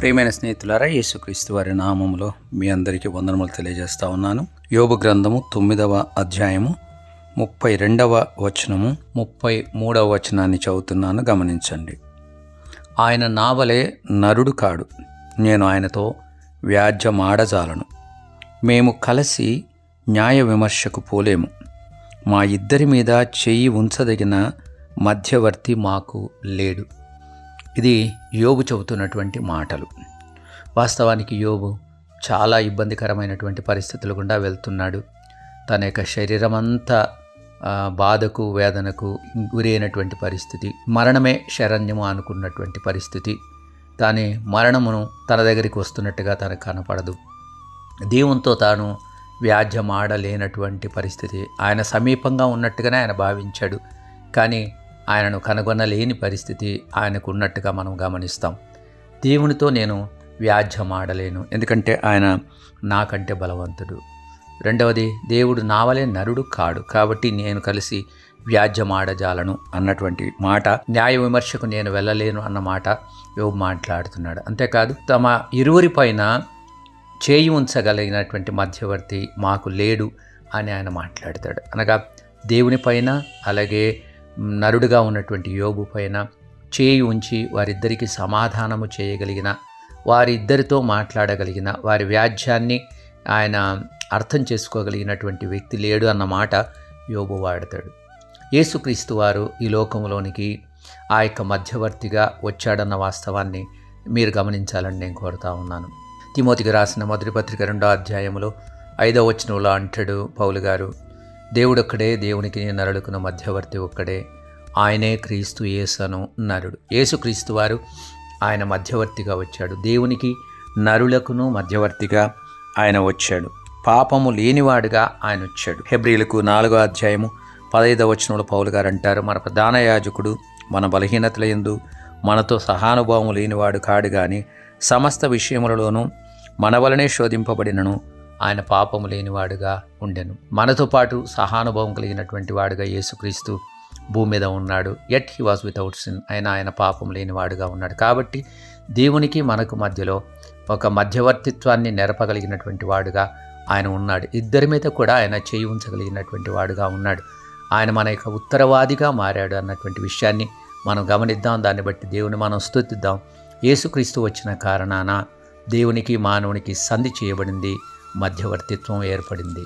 ప్రియమైన స్నేహితులారా, యేసుక్రీస్తు వారి నామములో మీ అందరికీ వందనములు తెలియజేస్తా ఉన్నాను. యోబు గ్రంథము 9వ అధ్యాయము 32వ వచనము 33వ వచనాన్ని చదువుతున్నాను, గమనించండి. ఆయన నావలే నరుడు కాడు, నేను ఆయనతో వ్యాజ్యమాడజాలను. మేము కలిసి న్యాయ విమర్శకు పోలేము. మా ఇద్దరి మీద చెయ్యి ఉంచదగిన మధ్యవర్తి మాకు లేడు. ఇది యోబు చెబుతున్నటువంటి మాటలు. వాస్తవానికి యోబు చాలా ఇబ్బందికరమైనటువంటి పరిస్థితుల గుండా వెళ్తున్నాడు. తన యొక్క శరీరం అంతా బాధకు వేదనకు గురైనటువంటి పరిస్థితి, మరణమే శరణ్యము అనుకున్నటువంటి పరిస్థితి. కానీ మరణమును తన దగ్గరికి వస్తున్నట్టుగా తనకు కనపడదు. దేవునితో తాను వ్యాజ్యమాడలేనటువంటి పరిస్థితి. ఆయన సమీపంగా ఉన్నట్టుగానే ఆయన భావించాడు, కానీ ఆయనను కనుగొనలేని పరిస్థితి ఆయనకు ఉన్నట్టుగా మనం గమనిస్తాం. దేవునితో నేను వ్యాజ్యమాడలేను, ఎందుకంటే ఆయన నాకంటే బలవంతుడు. రెండవది, దేవుడు నావలే నరుడు కాడు, కాబట్టి నేను కలిసి వ్యాజ్యమాడజాలను అన్నటువంటి మాట, న్యాయ విమర్శకు నేను వెళ్ళలేను అన్న మాట యోబు మాట్లాడుతున్నాడు. అంతేకాదు, తమ ఇరువురి పైన చేయి ఉంచగలిగినటువంటి మధ్యవర్తి మాకు లేడు అని ఆయన మాట్లాడతాడు. అనగా దేవుని పైన, అలాగే నరుడుగా ఉన్నటువంటి యోబు పైన చేయి ఉంచి వారిద్దరికీ సమాధానము చేయగలిగిన, వారిద్దరితో మాట్లాడగలిగిన, వారి వ్యాజ్యాన్ని ఆయన అర్థం చేసుకోగలిగినటువంటి వ్యక్తి లేడు అన్నమాట యోబు వాడతాడు. యేసుక్రీస్తు వారు ఈ లోకంలోనికి ఆ యొక్క మధ్యవర్తిగా వచ్చాడన్న వాస్తవాన్ని మీరు గమనించాలని నేను కోరుతా ఉన్నాను. తిమోతికి రాసిన మొదటి పత్రిక 2వ అధ్యాయంలో 5వ వచనంలో అంటాడు పౌలు గారు, దేవుడొక్కడే, దేవునికి నరుడుకున్న మధ్యవర్తి ఒక్కడే, ఆయనే క్రీస్తు యేసను నరుడు. యేసుక్రీస్తు వారు ఆయన మధ్యవర్తిగా వచ్చాడు. దేవునికి నరులకును మధ్యవర్తిగా ఆయన వచ్చాడు. పాపము లేనివాడుగా ఆయన వచ్చాడు. హెబ్రీలకు 4వ అధ్యాయము 15వ వచనంలో పౌలు గారు అంటారు, మన ప్రధాన యాజకుడు మన బలహీనతల యందు మనతో సహానుభావము లేనివాడు కాడు, కానీ సమస్త విషయములలోనూ మన వలనే శోధింపబడినను ఆయన పాపము లేనివాడుగా ఉండెను. మనతో పాటు సహానుభవం కలిగినటువంటి వాడుగా యేసుక్రీస్తు భూమి మీద ఉన్నాడు. Yet he was without sin, ఆయన పాపం లేనివాడుగా ఉన్నాడు. కాబట్టి దేవునికి మనకు మధ్యలో ఒక మధ్యవర్తిత్వాన్ని నెరపగలిగినటువంటి వాడుగా ఆయన ఉన్నాడు. ఇద్దరి మీద కూడా ఆయన చేయి ఉంచగలిగినటువంటి వాడుగా ఉన్నాడు. ఆయన మన యొక్క ఉత్తరవాదిగా మారాడు అన్నటువంటి విషయాన్ని మనం గమనిద్దాం. దాన్ని బట్టి దేవుని మనం స్తుతిద్దాం. యేసుక్రీస్తు వచ్చిన కారణాన దేవునికి మానవునికి సంధి చేయబడింది, మధ్యవర్తిత్వం ఏర్పడింది.